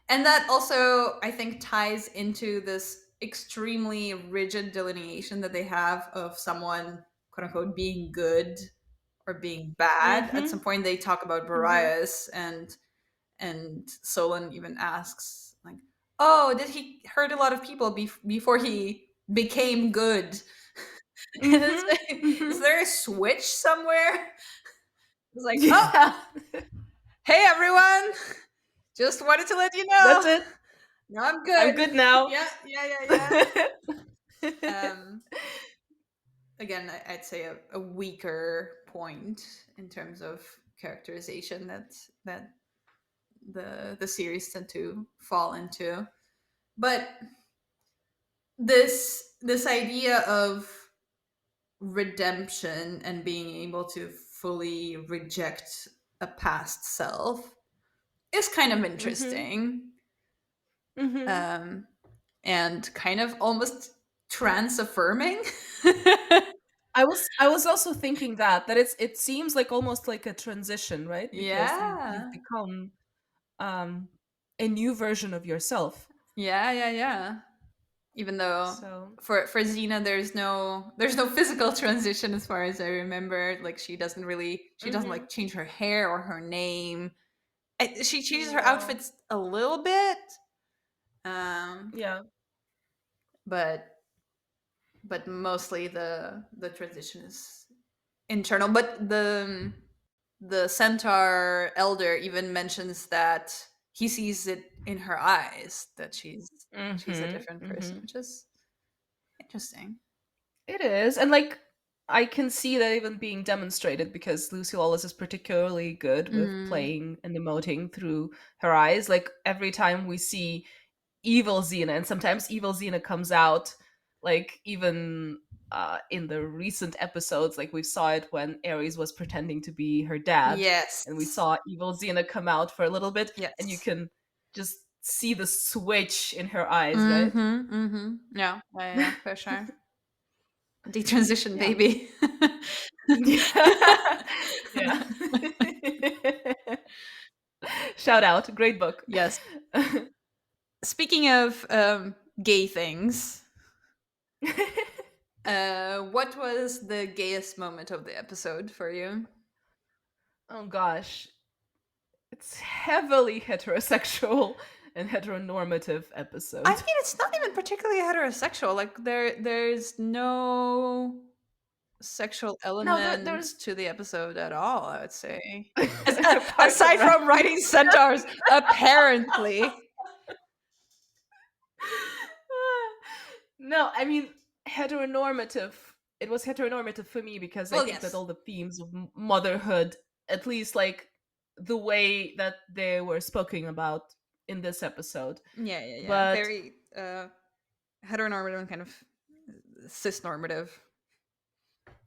and that also I think ties into this extremely rigid delineation that they have of someone quote unquote being good or being bad. At some
Mm-hmm.
point they talk about
Mm-hmm.
Boreas, and Solon even asks like, "Oh, did he hurt a lot of people before he became good?" And it's
Mhm,
like, is
mhm.
there a switch somewhere? It's like, oh,
Yeah.
hey everyone, just wanted to let you
That's
know.
it.
No, I'm
I'm
good.
good now.
Yeah, yeah. Um, again, I'd say a weaker point in terms of characterization that the series tend to fall into. But this idea of redemption and being able to fully reject a past self is kind of
Mhm,
interesting,
mhm.
um, and kind of almost trans-affirming.
I was also thinking that it seems like almost like a transition, right? Because you've
Yeah,
become um a new version of yourself.
yeah. Even though
So,
for Xena, there's no physical transition as far as I remember. Like she doesn't
mhm.
like change her hair or her name. She changes her
No.
outfits a little bit, um,
Yeah.
but mostly the transition is internal. But the centaur elder even mentions that he sees it in her eyes that she's a
Mhm.
different person,
Mhm.
which is interesting.
It is. And like I can see that even being demonstrated because Lucy Lawless is particularly good with
Mm,
playing and emoting through her eyes. Like every time we see evil Xena, and sometimes evil Xena comes out, like even in the recent episodes, like we saw it when Ares was pretending to be her dad, and we
yes.
saw evil Xena come out for a little bit, and you
Yes.
can just see the switch in her eyes, right?
Mm-hmm. Mm-hmm. Yeah, for sure. Detransition,
Yeah.
baby.
Yeah. Yeah. Shout out, great book.
Yes. Speaking of gay things, what was the gayest moment of the episode for you?
Oh gosh, it's heavily heterosexual and heteronormative
I
episode.
mean, it's not even particularly heterosexual. Like there's no sexual
No,
element
there's
to the episode at all, I would say.
apart from
Aside
right.
from writing centaurs, apparently.
No, I mean heteronormative. It was heteronormative for me because I
Well,
think that
yes.
all the themes of motherhood, at least like the way that they were spoken about in this episode.
Yeah.
But
Very heteronormative and kind of cisnormative.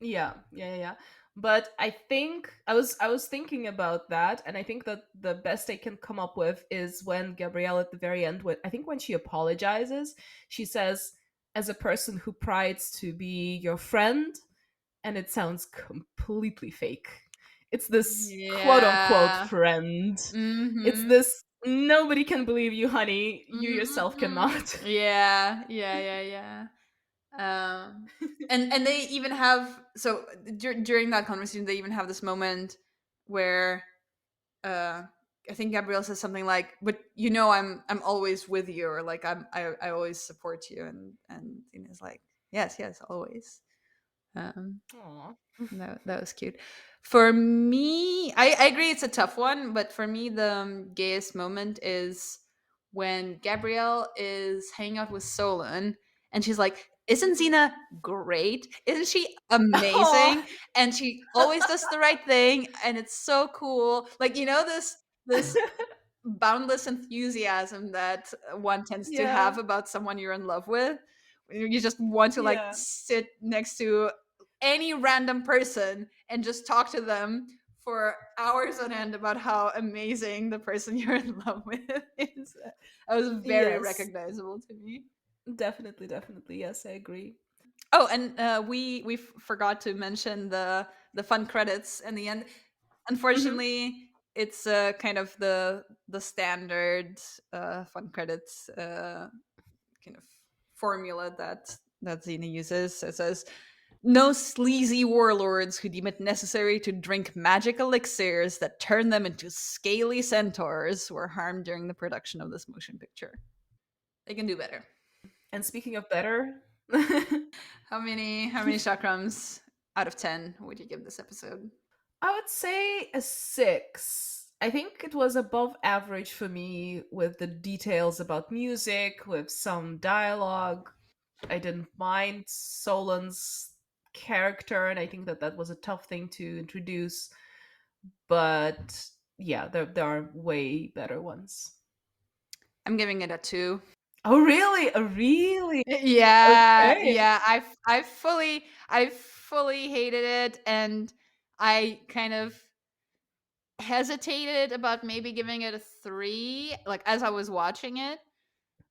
yeah. But I think I was thinking about that, and I think that the best I can come up with is when Gabrielle at the very end, when I think when she apologizes, she says, "As a person who prides to be your friend," and it sounds completely fake. It's this quote unquote
Yeah.
friend. It's
Mm-hmm.
this nobody can believe you, honey. You yourself
Mm-mm-mm.
cannot.
Yeah. And they even have so during that conversation they even have this moment where uh I think Gabrielle says something like, "But I'm always with you," or like I always support you, and Tina's like, "Yes, always." Um,
Aw.
that was cute. For me, I agree it's a tough one, but for me, the gayest moment is when Gabrielle is hanging out with Solon and she's like, "Isn't Xena great? Isn't she
Aw.
amazing? And she always does the right thing, and it's so cool." Like, this boundless enthusiasm that one tends to
Yeah.
have about someone you're in love with. You just want to like
Yeah.
sit next to any random person and just talk to them for hours on end about how amazing the person you're in love with is. That was very
Yes.
recognizable to me.
Definitely. Yes, I agree.
Oh, and we forgot to mention the fun credits in the end.
Hmm.
Unfortunately, it's kind of the standard fun credits kind of formula that Xena uses. It says, "No sleazy warlords who deem it necessary to drink magic elixirs that turn them into scaly centaurs were harmed during the production of this motion picture." They can do better.
And speaking of better,
How many chakrams out of 10 would you give this episode?
I would say a 6. I think it was above average for me with the details about music, with some dialogue. I didn't mind Solon's character, and I think that that was a tough thing to introduce. But yeah, there are way better ones.
I'm giving it a 2.
Oh, really? Oh, really?
Yeah,
Okay.
yeah. I fully hated it, and I kind of hesitated about maybe giving it a 3, like as I was watching it,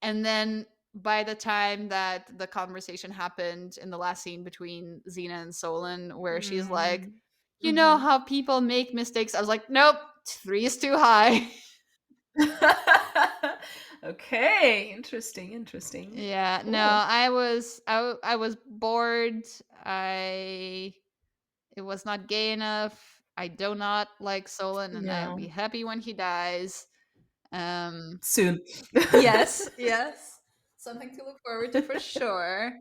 and then by the time that the conversation happened in the last scene between Xena and Solon, where she's like,
Mm.
"You know
Mhm.
how people make mistakes," I was like, "Nope, 3 is too high."
Okay, interesting, interesting.
Yeah, no,
Cool.
I was bored. I It was not gay enough. I do not like Solon, and I'll be
No.
happy when he dies. Um,
Soon.
yes, yes, something to look forward to for sure.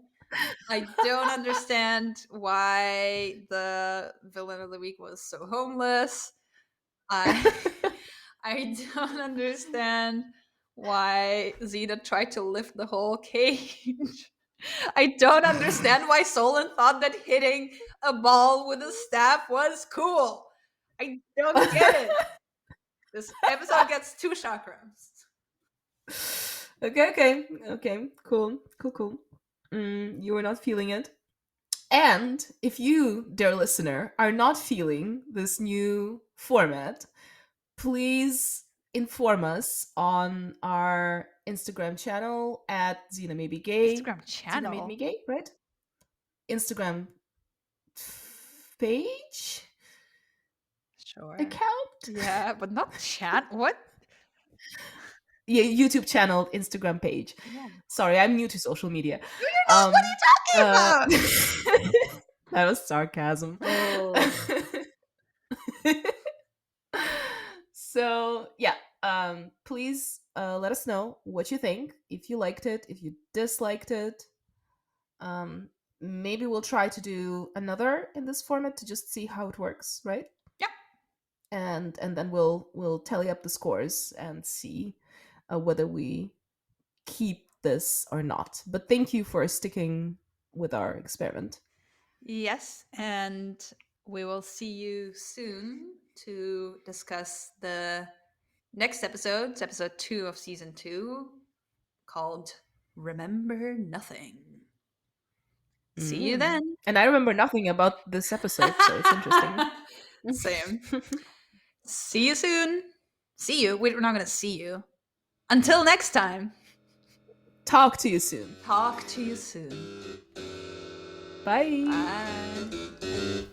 I don't understand why the villain of the week was so homeless. I I don't understand why Xena tried to lift the whole cage. I don't understand why Solon thought that hitting a ball with a staff was cool. I don't get it. This episode gets 2 chakrams.
Okay. Cool. You are not feeling it. And if you, dear listener, are not feeling this new format, please inform us on our Instagram channel at Xena May Be Gay.
Instagram
Xena Made Me
channel.
Gay, right? Instagram page?
Sure.
Account?
Yeah, but not chat. What?
Yeah, YouTube channel, Instagram page.
Yeah.
Sorry, I'm new to social media.
No, you're not. What are
Um,
you
uh,
talking about?
that was sarcasm.
Oh.
So yeah, please let us know what you think. If you liked it, if you disliked it. Um, maybe we'll try to do another in this format to just see how it works, right?
Yep.
And then we'll tally up the scores and see whether we keep this or not. But thank you for sticking with our experiment.
Yes, and we will see you soon to discuss the next episode. It's episode 2 of season 2, called Remember Nothing. See you then.
And I remember nothing about this episode, so it's interesting.
Same. See you soon. See you. We're not going to see you. Until next time.
Talk to you soon.
Talk to you soon.
Bye.
Bye.